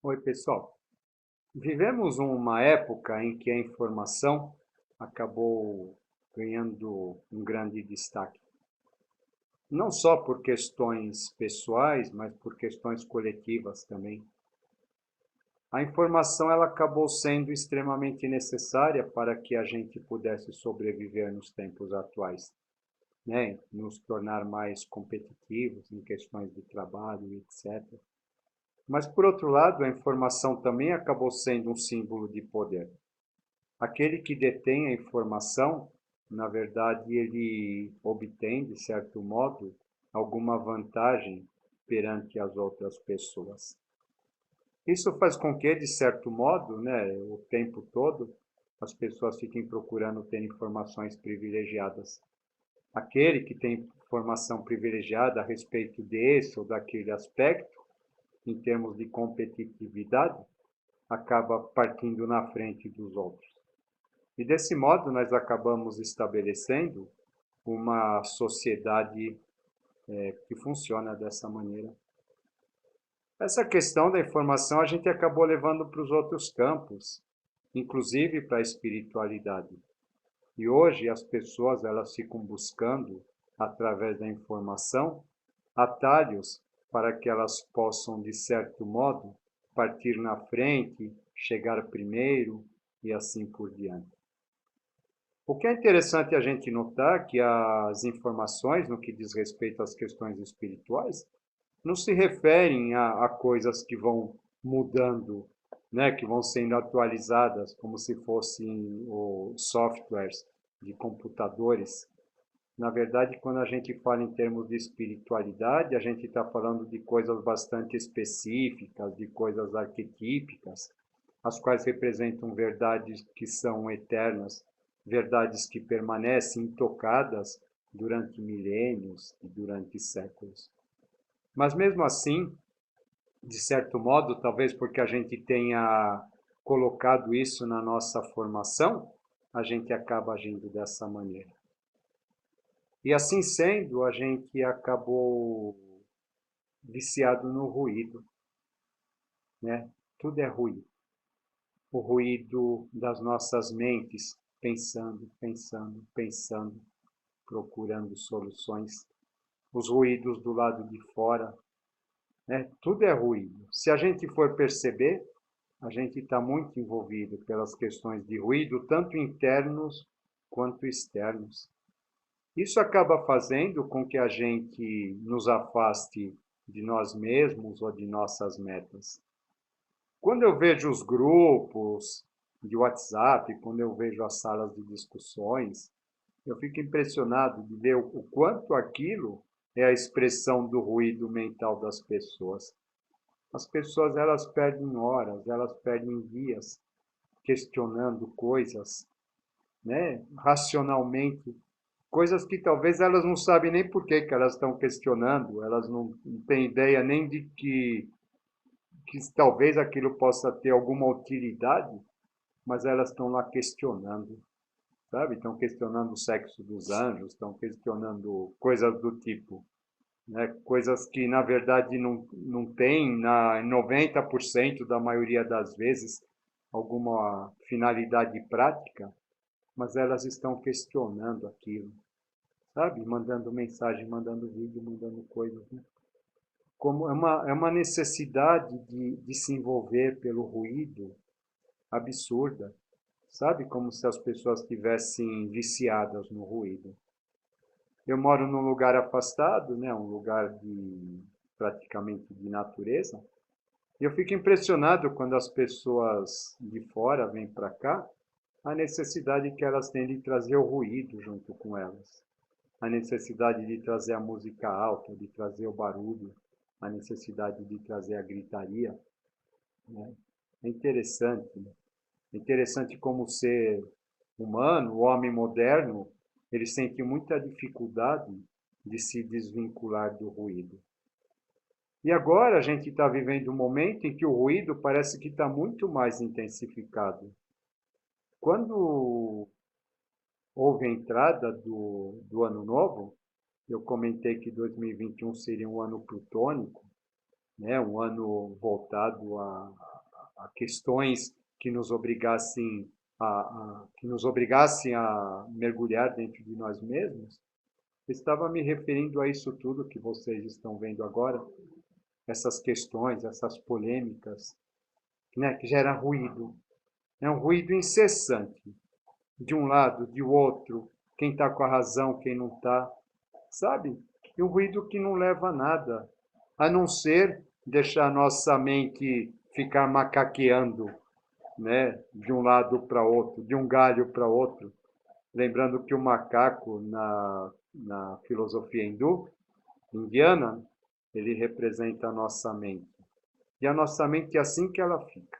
Oi, pessoal. Vivemos uma época em que a informação acabou ganhando um grande destaque, não só por questões pessoais, mas por questões coletivas também. A informação ela acabou sendo extremamente necessária para que a gente pudesse sobreviver nos tempos atuais, né? Nos tornar mais competitivos em questões de trabalho, etc. Mas, por outro lado, a informação também acabou sendo um símbolo de poder. Aquele que detém a informação, na verdade, ele obtém, de certo modo, alguma vantagem perante as outras pessoas. Isso faz com que, de certo modo, né, o tempo todo, as pessoas fiquem procurando ter informações privilegiadas. Aquele que tem informação privilegiada a respeito desse ou daquele aspecto, em termos de competitividade, acaba partindo na frente dos outros. E desse modo nós acabamos estabelecendo uma sociedade que funciona dessa maneira. Essa questão da informação a gente acabou levando para os outros campos, inclusive para a espiritualidade. E hoje as pessoas elas ficam buscando, através da informação, atalhos para que elas possam, de certo modo, partir na frente, chegar primeiro e assim por diante. O que é interessante a gente notar que as informações, no que diz respeito às questões espirituais, não se referem a coisas que vão mudando, né, que vão sendo atualizadas como se fossem softwares de computadores. Na verdade, quando a gente fala em termos de espiritualidade, a gente está falando de coisas bastante específicas, de coisas arquetípicas, as quais representam verdades que são eternas, verdades que permanecem intocadas durante milênios e durante séculos. Mas mesmo assim, de certo modo, talvez porque a gente tenha colocado isso na nossa formação, a gente acaba agindo dessa maneira. E assim sendo, a gente acabou viciado no ruído, né? Tudo é ruído. O ruído das nossas mentes, pensando, pensando, pensando, procurando soluções. Os ruídos do lado de fora, né? Tudo é ruído. Se a gente for perceber, a gente está muito envolvido pelas questões de ruído, tanto internos quanto externos. Isso acaba fazendo com que a gente nos afaste de nós mesmos ou de nossas metas. Quando eu vejo os grupos de WhatsApp, quando eu vejo as salas de discussões, eu fico impressionado de ver o quanto aquilo é a expressão do ruído mental das pessoas. As pessoas elas perdem horas, elas perdem dias questionando coisas, né, racionalmente, coisas que talvez elas não sabem nem por que elas estão questionando, elas não têm ideia nem de que talvez aquilo possa ter alguma utilidade, mas elas estão lá questionando, sabe? Estão questionando o sexo dos anjos, estão questionando coisas do tipo, né? Coisas que na verdade não tem, em 90% da maioria das vezes, alguma finalidade prática, mas elas estão questionando aquilo, sabe? Mandando mensagem, mandando vídeo, mandando coisas, né? Como é uma necessidade de se envolver pelo ruído absurda, sabe? Como se as pessoas estivessem viciadas no ruído. Eu moro num lugar afastado, né? Um lugar praticamente de natureza, e eu fico impressionado quando as pessoas de fora vêm para cá, a necessidade que elas têm de trazer o ruído junto com elas, a necessidade de trazer a música alta, de trazer o barulho, a necessidade de trazer a gritaria, né? É interessante, né? É interessante como o ser humano, o homem moderno, ele sente muita dificuldade de se desvincular do ruído. E agora a gente está vivendo um momento em que o ruído parece que está muito mais intensificado. Quando houve a entrada do ano novo, eu comentei que 2021 seria um ano plutônico, né? Um ano voltado a questões que nos obrigassem que nos obrigassem a mergulhar dentro de nós mesmos, eu estava me referindo a isso tudo que vocês estão vendo agora, essas questões, essas polêmicas, né, que gera ruído. É um ruído incessante, de um lado, de outro, quem está com a razão, quem não está, sabe? E um ruído que não leva a nada, a não ser deixar a nossa mente ficar macaqueando, né, de um lado para outro, de um galho para outro. Lembrando que o macaco, na filosofia indiana, ele representa a nossa mente. E a nossa mente é assim que ela fica,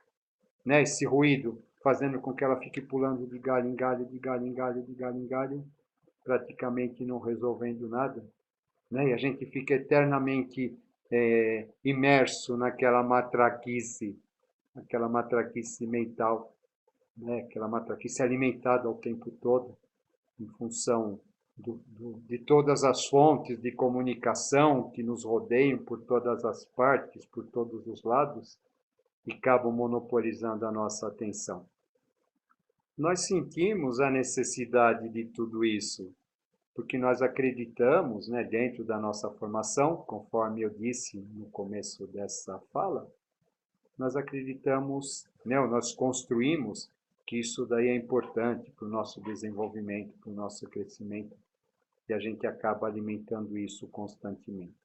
né? Esse ruído fazendo com que ela fique pulando de galho em galho, de galho em galho, de galho em galho, praticamente não resolvendo nada, né? E a gente fica eternamente imerso naquela matraquice mental, né? Aquela matraquice alimentada o tempo todo, em função de todas as fontes de comunicação que nos rodeiam por todas as partes, por todos os lados, e acabam monopolizando a nossa atenção. Nós sentimos a necessidade de tudo isso, porque nós acreditamos, né, dentro da nossa formação, conforme eu disse no começo dessa fala, nós acreditamos, né, nós construímos que isso daí é importante para o nosso desenvolvimento, para o nosso crescimento, e a gente acaba alimentando isso constantemente.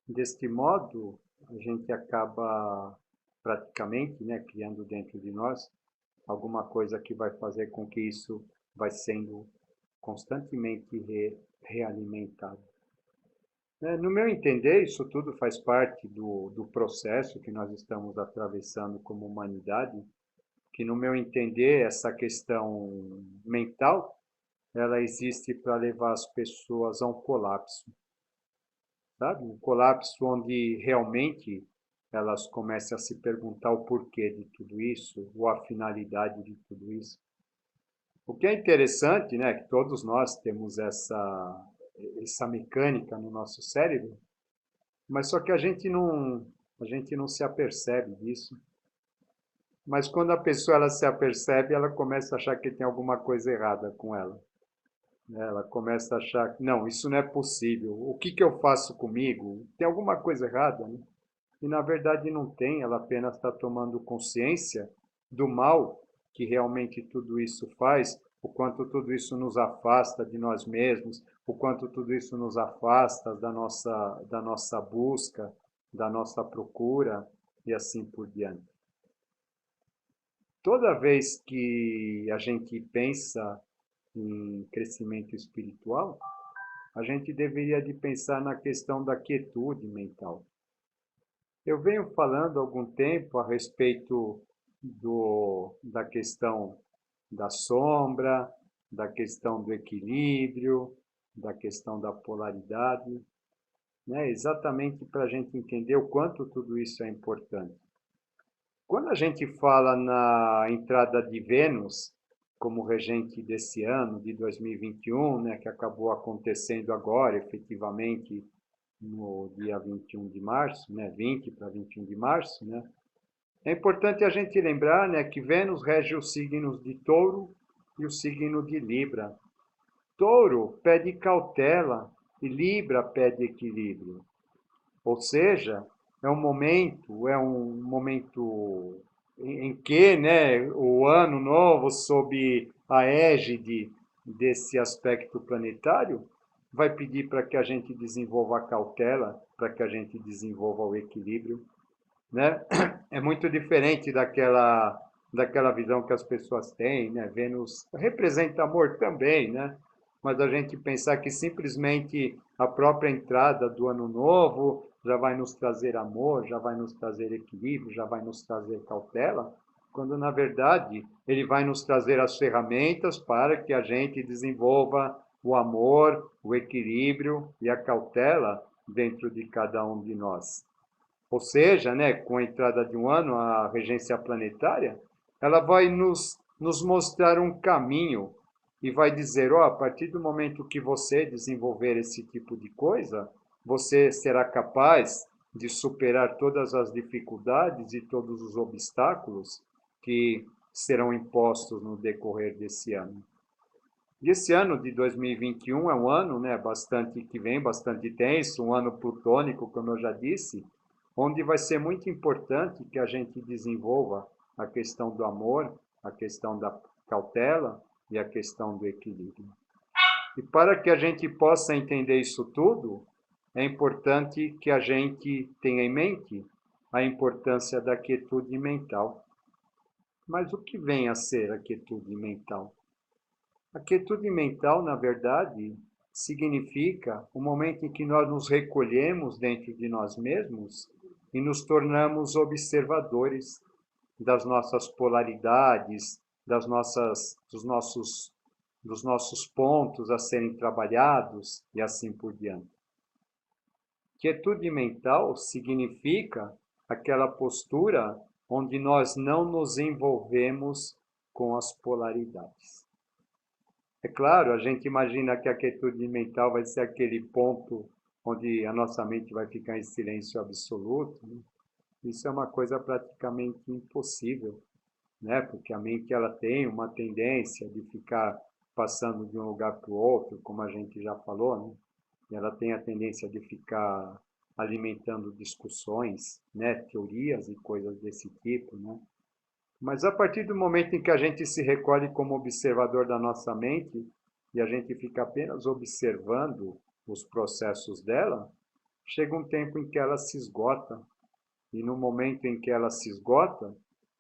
Deste modo, a gente acaba praticamente, né, criando dentro de nós alguma coisa que vai fazer com que isso vai sendo constantemente realimentado. No meu entender, isso tudo faz parte do processo que nós estamos atravessando como humanidade, que no meu entender, essa questão mental, ela existe para levar as pessoas a um colapso, sabe? Um colapso onde realmente elas começam a se perguntar o porquê de tudo isso, ou a finalidade de tudo isso. O que é interessante, né, que todos nós temos essa mecânica no nosso cérebro, mas só que a gente não se apercebe disso. Mas quando a pessoa ela se apercebe, ela começa a achar que tem alguma coisa errada com ela. Ela começa a achar que, não, isso não é possível. O que eu faço comigo? Tem alguma coisa errada, né? E na verdade não tem, ela apenas está tomando consciência do mal que realmente tudo isso faz, o quanto tudo isso nos afasta de nós mesmos, o quanto tudo isso nos afasta da nossa busca, da nossa procura e assim por diante. Toda vez que a gente pensa em crescimento espiritual, a gente deveria de pensar na questão da quietude mental. Eu venho falando há algum tempo a respeito da questão da sombra, da questão do equilíbrio, da questão da polaridade, né? Exatamente para a gente entender o quanto tudo isso é importante. Quando a gente fala na entrada de Vênus como regente desse ano, de 2021, né, que acabou acontecendo agora, efetivamente, no dia 21 de março, né, 20 para 21 de março, né, é importante a gente lembrar, né, que Vênus rege os signos de Touro e o signo de Libra. Touro pede cautela e Libra pede equilíbrio. Ou seja, é um momento em que, né, o ano novo, sob a égide desse aspecto planetário, vai pedir para que a gente desenvolva a cautela, para que a gente desenvolva o equilíbrio, né? É muito diferente daquela visão que as pessoas têm, né? Vênus representa amor também, né? Mas a gente pensar que simplesmente a própria entrada do ano novo já vai nos trazer amor, já vai nos trazer equilíbrio, já vai nos trazer cautela, quando na verdade ele vai nos trazer as ferramentas para que a gente desenvolva o amor, o equilíbrio e a cautela dentro de cada um de nós. Ou seja, né, com a entrada de um ano, a regência planetária, ela vai nos mostrar um caminho e vai dizer, ó, a partir do momento que você desenvolver esse tipo de coisa, você será capaz de superar todas as dificuldades e todos os obstáculos que serão impostos no decorrer desse ano. E esse ano de 2021 é um ano, né, bastante que vem bastante tenso, um ano plutônico, como eu já disse, onde vai ser muito importante que a gente desenvolva a questão do amor, a questão da cautela e a questão do equilíbrio. E para que a gente possa entender isso tudo, é importante que a gente tenha em mente a importância da quietude mental. Mas o que vem a ser a quietude mental? A quietude mental, na verdade, significa o momento em que nós nos recolhemos dentro de nós mesmos e nos tornamos observadores das nossas polaridades, dos nossos pontos a serem trabalhados e assim por diante. Quietude mental significa aquela postura onde nós não nos envolvemos com as polaridades. É claro, a gente imagina que a quietude mental vai ser aquele ponto onde a nossa mente vai ficar em silêncio absoluto, né? Isso é uma coisa praticamente impossível, né? Porque a mente ela tem uma tendência de ficar passando de um lugar para o outro, como a gente já falou, né? E ela tem a tendência de ficar alimentando discussões, né? Teorias e coisas desse tipo, né? Mas a partir do momento em que a gente se recolhe como observador da nossa mente e a gente fica apenas observando os processos dela, chega um tempo em que ela se esgota. E no momento em que ela se esgota,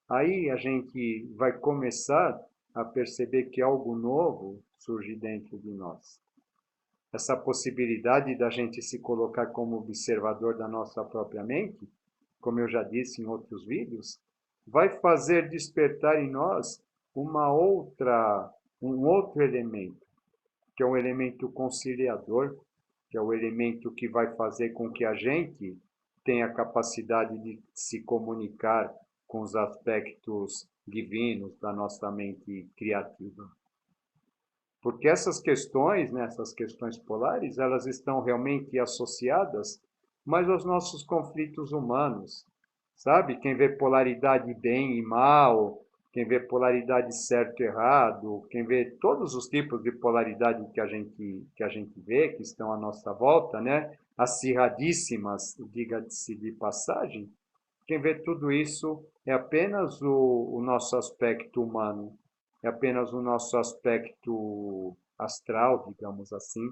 aí a gente vai começar a perceber que algo novo surge dentro de nós. Essa possibilidade da gente se colocar como observador da nossa própria mente, como eu já disse em outros vídeos, vai fazer despertar em nós um outro elemento, que é um elemento conciliador, que é o elemento que vai fazer com que a gente tenha a capacidade de se comunicar com os aspectos divinos da nossa mente criativa. Porque essas questões, né, essas questões polares, elas estão realmente associadas mais aos nossos conflitos humanos. Sabe? Quem vê polaridade bem e mal, quem vê polaridade certo e errado, quem vê todos os tipos de polaridade que a gente vê, que estão à nossa volta, né? Acirradíssimas, diga-se de passagem, quem vê tudo isso é apenas o nosso aspecto humano, é apenas o nosso aspecto astral, digamos assim,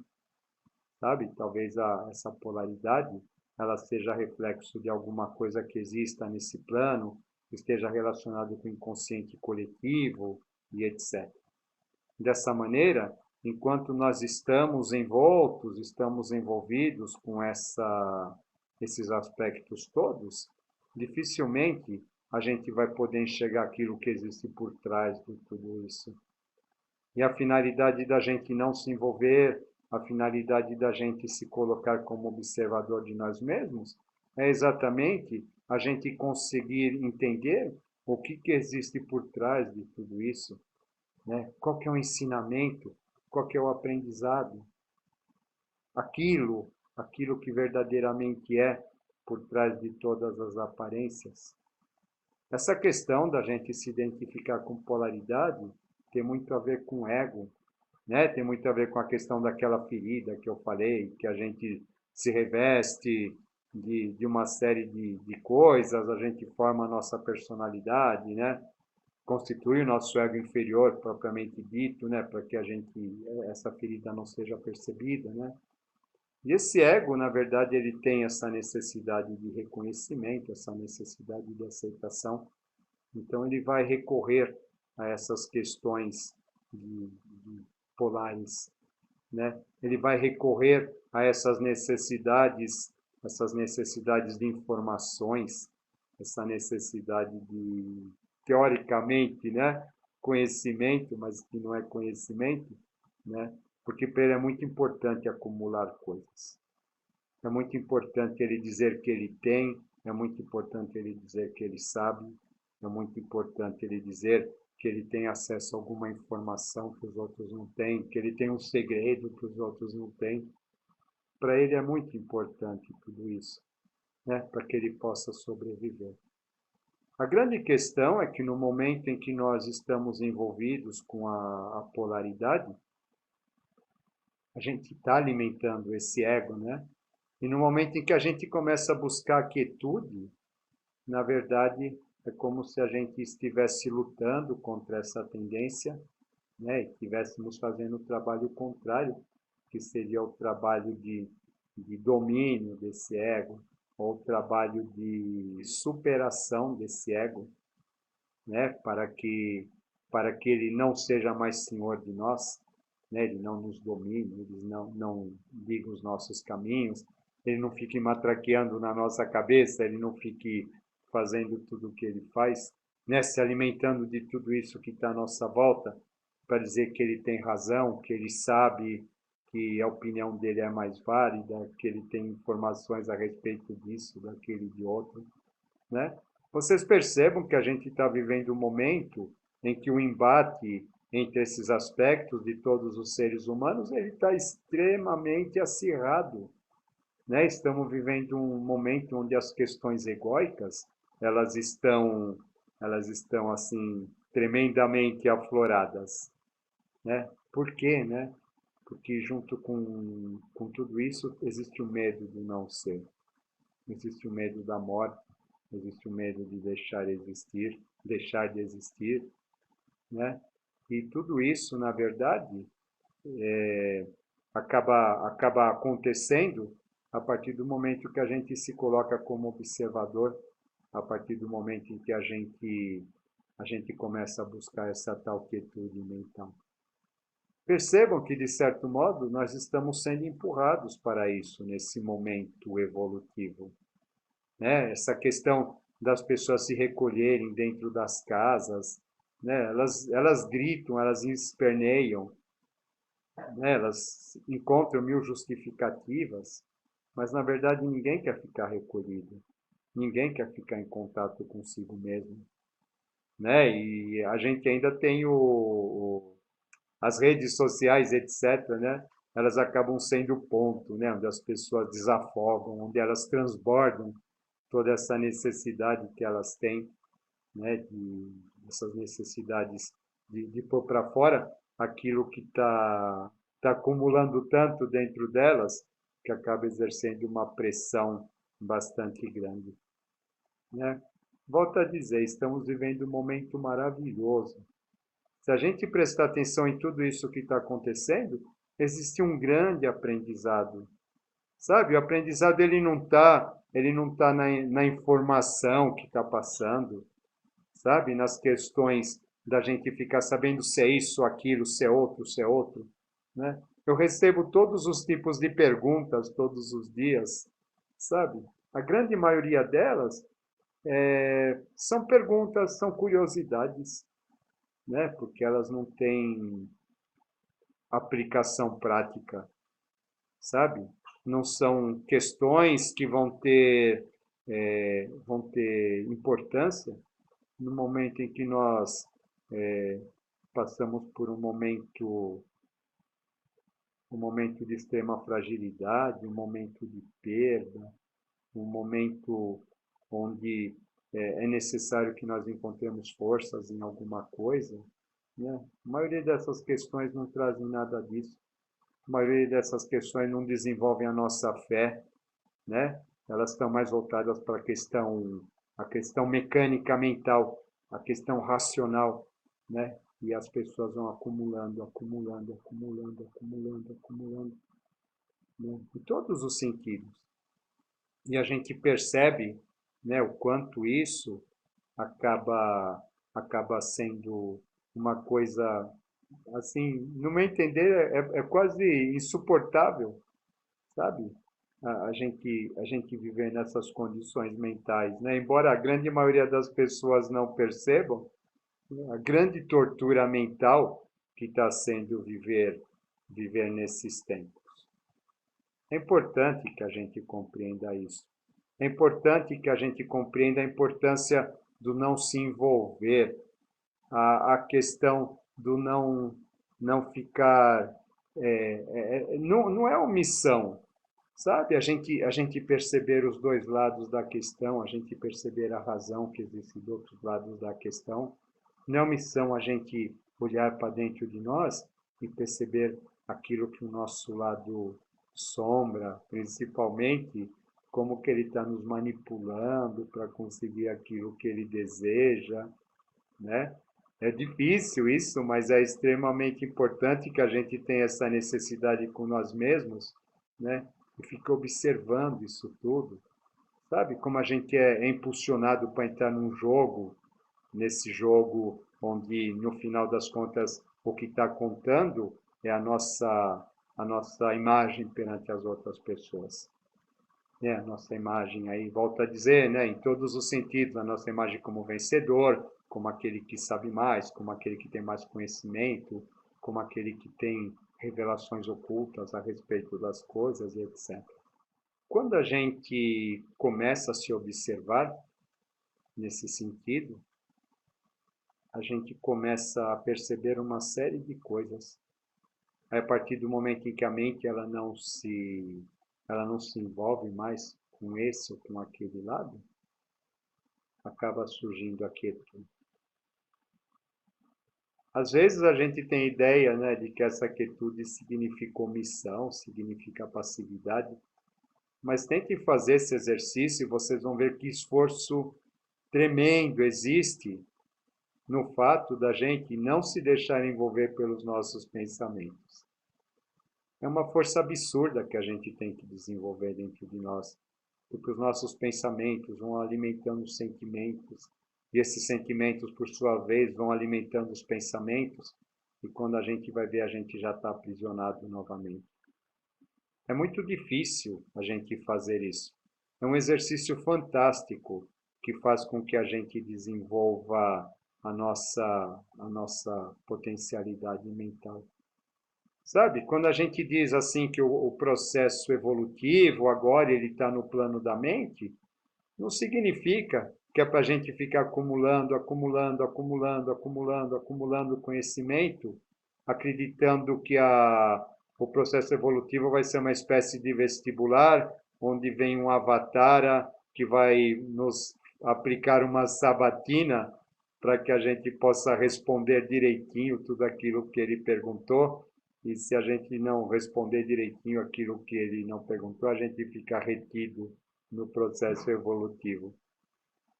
sabe? Talvez essa polaridade ela seja reflexo de alguma coisa que exista nesse plano, que esteja relacionado com o inconsciente coletivo e etc. Dessa maneira, enquanto nós estamos envoltos, estamos envolvidos com esses aspectos todos, dificilmente a gente vai poder enxergar aquilo que existe por trás de tudo isso. E a finalidade da gente não se envolver, a finalidade da gente se colocar como observador de nós mesmos, é exatamente a gente conseguir entender o que existe por trás de tudo isso, né? Qual que é o ensinamento, qual que é o aprendizado, aquilo que verdadeiramente é por trás de todas as aparências. Essa questão da gente se identificar com polaridade tem muito a ver com ego, né? Tem muito a ver com a questão daquela ferida que eu falei, que a gente se reveste de uma série de coisas, a gente forma a nossa personalidade, né? Constitui o nosso ego inferior, propriamente dito, né? Para que essa ferida não seja percebida, né? E esse ego, na verdade, ele tem essa necessidade de reconhecimento, essa necessidade de aceitação. Então, ele vai recorrer a essas questões de polares, né? Ele vai recorrer a essas necessidades de informações, essa necessidade de, teoricamente, né, conhecimento, mas que não é conhecimento, né? Porque para ele é muito importante acumular coisas. É muito importante ele dizer que ele tem, é muito importante ele dizer que ele sabe, é muito importante ele dizer que ele tem acesso a alguma informação que os outros não têm, que ele tem um segredo que os outros não têm. Para ele é muito importante tudo isso. né, para que ele possa sobreviver. A grande questão é que no momento em que nós estamos envolvidos com a polaridade, a gente está alimentando esse ego, né? E no momento em que a gente começa a buscar a quietude, na verdade, é como se a gente estivesse lutando contra essa tendência, né? E estivéssemos fazendo o trabalho contrário, que seria o trabalho de domínio desse ego, ou o trabalho de superação desse ego, né? Para que ele não seja mais senhor de nós, né? Ele não nos domine, ele não diga os nossos caminhos, ele não fique matraqueando na nossa cabeça, ele não fique fazendo tudo o que ele faz, né? Se alimentando de tudo isso que está à nossa volta, para dizer que ele tem razão, que ele sabe que a opinião dele é mais válida, que ele tem informações a respeito disso, daquele, de outro, né? Vocês percebam que a gente está vivendo um momento em que o embate entre esses aspectos de todos os seres humanos ele está extremamente acirrado, né? Estamos vivendo um momento onde as questões egóicas elas estão assim tremendamente afloradas, né? Por quê, né? Porque junto com tudo isso existe o medo do não ser, existe o medo da morte, existe o medo de deixar de existir, né? E tudo isso, na verdade, acaba acontecendo a partir do momento que a gente se coloca como observador, a partir do momento em que a gente começa a buscar essa tal quietude mental. Percebam que, de certo modo, nós estamos sendo empurrados para isso nesse momento evolutivo, né? Essa questão das pessoas se recolherem dentro das casas, né? Elas gritam, elas esperneiam, né? Elas encontram mil justificativas, mas na verdade ninguém quer ficar recolhido, ninguém quer ficar em contato consigo mesmo, né? E a gente ainda tem as redes sociais, etc., né? Elas acabam sendo o ponto, né? Onde as pessoas desafogam, onde elas transbordam toda essa necessidade que elas têm, né, essas necessidades de pôr para fora aquilo que tá acumulando tanto dentro delas que acaba exercendo uma pressão bastante grande, né? Volto a dizer, estamos vivendo um momento maravilhoso. Se a gente prestar atenção em tudo isso que está acontecendo, existe um grande aprendizado. Sabe, o aprendizado ele não tá na informação que está passando, sabe, nas questões da gente ficar sabendo se é isso, aquilo, se é outro, né? Eu recebo todos os tipos de perguntas todos os dias, sabe? A grande maioria delas são perguntas, são curiosidades, né? Porque elas não têm aplicação prática, sabe? Não são questões que vão ter importância no momento em que nós passamos por um momento de extrema fragilidade, um momento de perda, um momento onde é necessário que nós encontremos forças em alguma coisa, né? A maioria dessas questões não trazem nada disso. A maioria dessas questões não desenvolvem a nossa fé, né? Elas estão mais voltadas para a questão mecânica mental, a questão racional, né? E as pessoas vão acumulando, acumulando, acumulando, acumulando, acumulando, né? Em todos os sentidos. E a gente percebe, né, o quanto isso acaba acaba sendo uma coisa assim, no meu entender, é quase insuportável, sabe? A gente viver nessas condições mentais, né? Embora a grande maioria das pessoas não percebam, né, a grande tortura mental que está sendo viver nesses tempos. É importante que a gente compreenda isso. É importante que a gente compreenda a importância do não se envolver, a questão do não ficar. Não é omissão, Sabe, a gente perceber os dois lados da questão, a gente perceber a razão que existe dos outros lados da questão. Não é missão a gente olhar para dentro de nós e perceber aquilo que o nosso lado sombra, principalmente, como que ele está nos manipulando para conseguir aquilo que ele deseja, né? É difícil isso, mas é extremamente importante que a gente tenha essa necessidade com nós mesmos, né? E fique observando isso tudo. Sabe como a gente é impulsionado para entrar num jogo, nesse jogo onde, no final das contas, o que está contando é a nossa imagem perante as outras pessoas. A nossa imagem aí, volto a dizer, né, em todos os sentidos, a nossa imagem como vencedor, como aquele que sabe mais, como aquele que tem mais conhecimento, como aquele que tem revelações ocultas a respeito das coisas e etc. Quando a gente começa a se observar nesse sentido, a gente começa a perceber uma série de coisas. Aí, a partir do momento em que a mente ela não se envolve mais com esse ou com aquele lado, acaba surgindo a quietude. Às vezes a gente tem ideia, né, de que essa quietude significa omissão, significa passividade, mas tentem fazer esse exercício e vocês vão ver que esforço tremendo existe no fato da gente não se deixar envolver pelos nossos pensamentos. É uma força absurda que a gente tem que desenvolver dentro de nós, porque os nossos pensamentos vão alimentando os sentimentos, e esses sentimentos, por sua vez, vão alimentando os pensamentos, e quando a gente vai ver, a gente já está aprisionado novamente. É muito difícil a gente fazer isso. É um exercício fantástico que faz com que a gente desenvolva a nossa potencialidade mental. Sabe, quando a gente diz assim que o processo evolutivo agora ele está no plano da mente, não significa que é para a gente ficar acumulando, acumulando, acumulando, acumulando, acumulando conhecimento, acreditando que o processo evolutivo vai ser uma espécie de vestibular, onde vem um avatar que vai nos aplicar uma sabatina para que a gente possa responder direitinho tudo aquilo que ele perguntou. E se a gente não responder direitinho aquilo que ele não perguntou, a gente fica retido no processo evolutivo.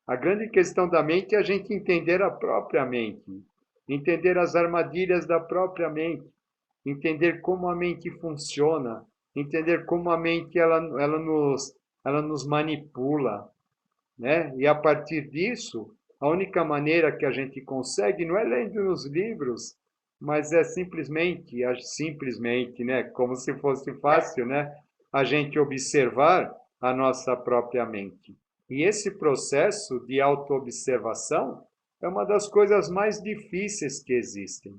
A grande questão da mente é a gente entender a própria mente, entender as armadilhas da própria mente, entender como a mente funciona, entender como a mente ela nos manipula, né? E a partir disso, a única maneira que a gente consegue não é lendo nos livros, mas é simplesmente, né? Como se fosse fácil, né? A gente observar a nossa própria mente. E esse processo de autoobservação é uma das coisas mais difíceis que existem,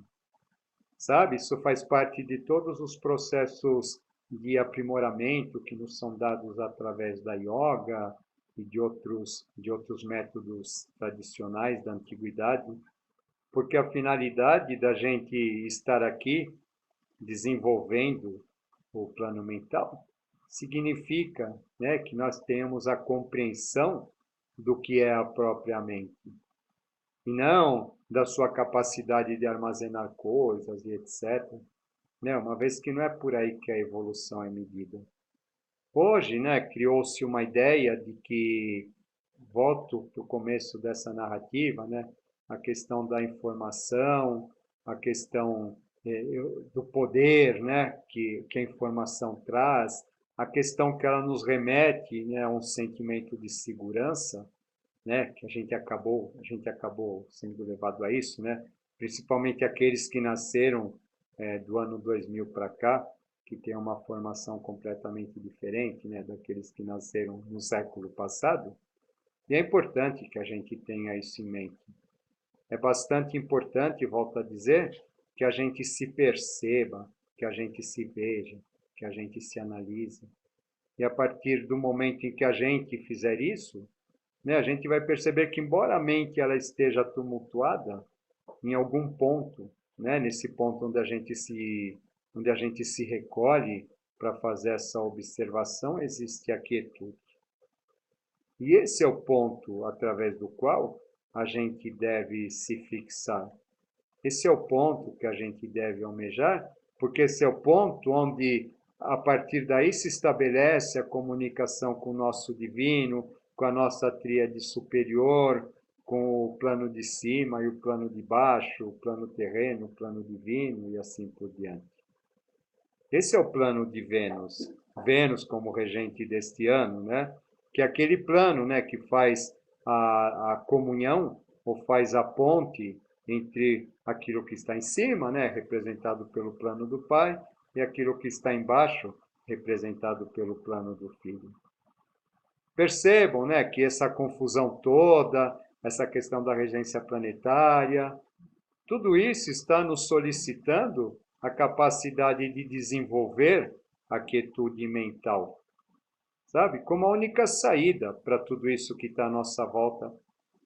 sabe? Isso faz parte de todos os processos de aprimoramento que nos são dados através da yoga e de outros métodos tradicionais da antiguidade, porque a finalidade da gente estar aqui desenvolvendo o plano mental significa, né, que nós tenhamos a compreensão do que é a própria mente e não da sua capacidade de armazenar coisas e etc. Né? Uma vez que não é por aí que a evolução é medida. Hoje, né, criou-se uma ideia de que, volto para o começo dessa narrativa, né, a questão da informação, a questão do poder, né, que a informação traz, a questão que ela nos remete, né, a um sentimento de segurança, né, que a gente acabou sendo levado a isso, né, principalmente aqueles que nasceram do ano 2000 para cá, que têm uma formação completamente diferente, né, daqueles que nasceram no século passado. E é importante que a gente tenha isso em mente. É bastante importante, volto a dizer, que a gente se perceba, que a gente se veja, que a gente se analise. E a partir do momento em que a gente fizer isso, né, a gente vai perceber que, embora a mente ela esteja tumultuada, em algum ponto, né, nesse ponto onde a gente se recolhe para fazer essa observação, existe a quietude. E esse é o ponto através do qual a gente deve se fixar. Esse é o ponto que a gente deve almejar, porque esse é o ponto onde, a partir daí, se estabelece a comunicação com o nosso divino, com a nossa tríade superior, com o plano de cima e o plano de baixo, o plano terreno, o plano divino e assim por diante. Esse é o plano de Vênus. Vênus como regente deste ano, né? Que é aquele plano, né, que faz a comunhão, ou faz a ponte entre aquilo que está em cima, né, representado pelo plano do Pai, e aquilo que está embaixo, representado pelo plano do Filho. Percebam, né, que essa confusão toda, essa questão da regência planetária, tudo isso está nos solicitando a capacidade de desenvolver a quietude mental, sabe? Como a única saída para tudo isso que está à nossa volta.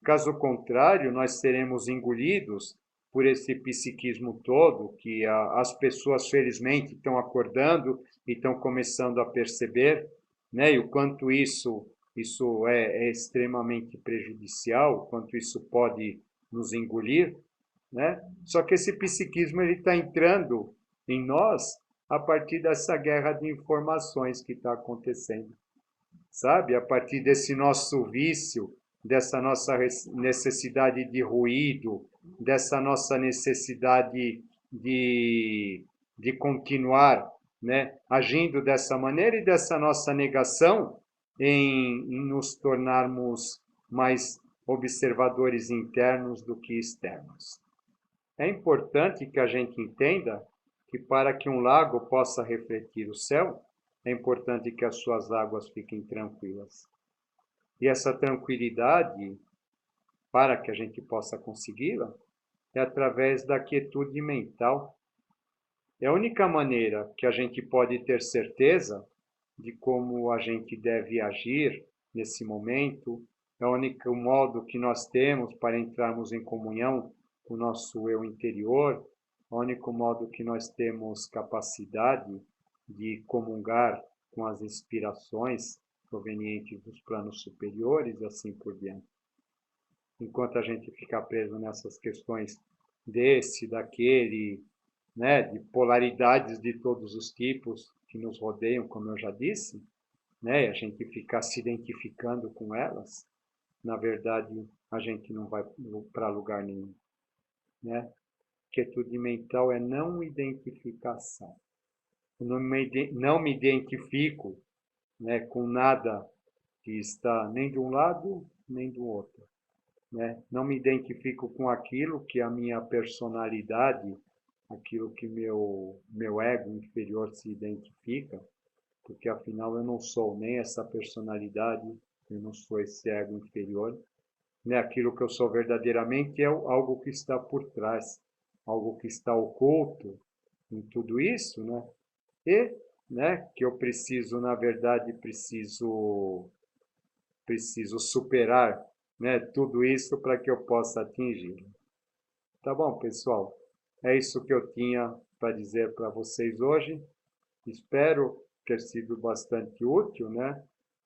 Caso contrário, nós seremos engolidos por esse psiquismo todo que as pessoas, felizmente, estão acordando e estão começando a perceber, né? E o quanto isso é extremamente prejudicial, o quanto isso pode nos engolir, né? Só que esse psiquismo está entrando em nós a partir dessa guerra de informações que está acontecendo, sabe? A partir desse nosso vício, dessa nossa necessidade de ruído, dessa nossa necessidade de continuar, né, agindo dessa maneira e dessa nossa negação em nos tornarmos mais observadores internos do que externos. É importante que a gente entenda que para que um lago possa refletir o céu, é importante que as suas águas fiquem tranquilas. E essa tranquilidade, para que a gente possa consegui-la, é através da quietude mental. É a única maneira que a gente pode ter certeza de como a gente deve agir nesse momento, é o único modo que nós temos para entrarmos em comunhão com o nosso eu interior, é o único modo que nós temos capacidade de comungar com as inspirações provenientes dos planos superiores e assim por diante. Enquanto a gente ficar preso nessas questões desse, daquele, né, de polaridades de todos os tipos que nos rodeiam, como eu já disse, né, e a gente ficar se identificando com elas, na verdade, a gente não vai para lugar nenhum, né? Quietude mental é não identificação. Eu não me identifico, né, com nada que está nem de um lado nem do outro, né? Não me identifico com aquilo que a minha personalidade, aquilo que meu ego inferior se identifica, porque afinal eu não sou nem essa personalidade, eu não sou esse ego inferior, né? Aquilo que eu sou verdadeiramente é algo que está por trás, algo que está oculto em tudo isso, né? E, né, que eu preciso, na verdade, preciso superar, né, tudo isso para que eu possa atingir. Tá bom, pessoal? É isso que eu tinha para dizer para vocês hoje. Espero ter sido bastante útil, né,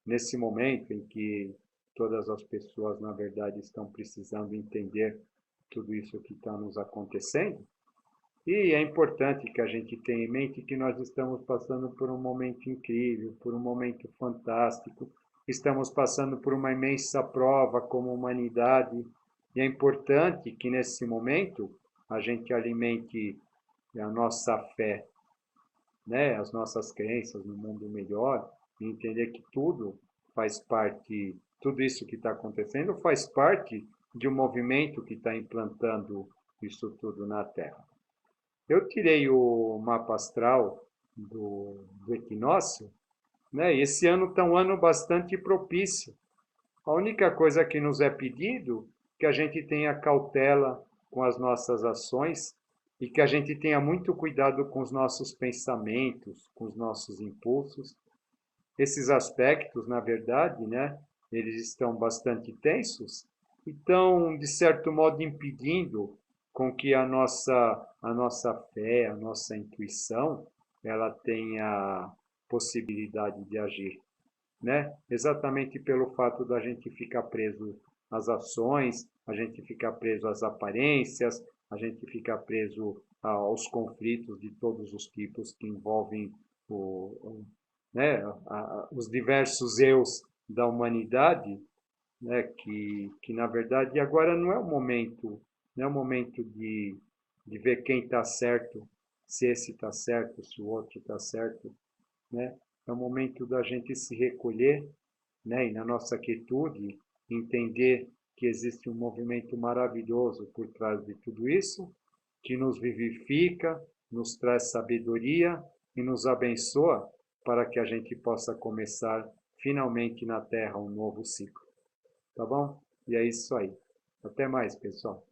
nesse momento em que todas as pessoas, na verdade, estão precisando entender tudo isso que está nos acontecendo. E é importante que a gente tenha em mente que nós estamos passando por um momento incrível, por um momento fantástico, estamos passando por uma imensa prova como humanidade, e é importante que nesse momento a gente alimente a nossa fé, né, as nossas crenças no mundo melhor, e entender que tudo faz parte, tudo isso que está acontecendo faz parte de um movimento que está implantando isso tudo na Terra. Eu tirei o mapa astral do equinócio, né? E esse ano está um ano bastante propício. A única coisa que nos é pedido é que a gente tenha cautela com as nossas ações e que a gente tenha muito cuidado com os nossos pensamentos, com os nossos impulsos. Esses aspectos, na verdade, né, eles estão bastante tensos e estão, de certo modo, impedindo com que a nossa fé, a nossa intuição, ela tenha possibilidade de agir, né? Exatamente pelo fato da gente ficar preso às ações, a gente ficar preso às aparências, a gente ficar preso aos conflitos de todos os tipos que envolvem né, os diversos eus da humanidade, né, que na verdade agora não é o momento, não é o momento de ver quem está certo, se esse está certo, se o outro está certo, né? É o momento da gente se recolher, né? E na nossa quietude entender que existe um movimento maravilhoso por trás de tudo isso, que nos vivifica, nos traz sabedoria e nos abençoa para que a gente possa começar finalmente na Terra um novo ciclo. Tá bom? E é isso aí. Até mais, pessoal.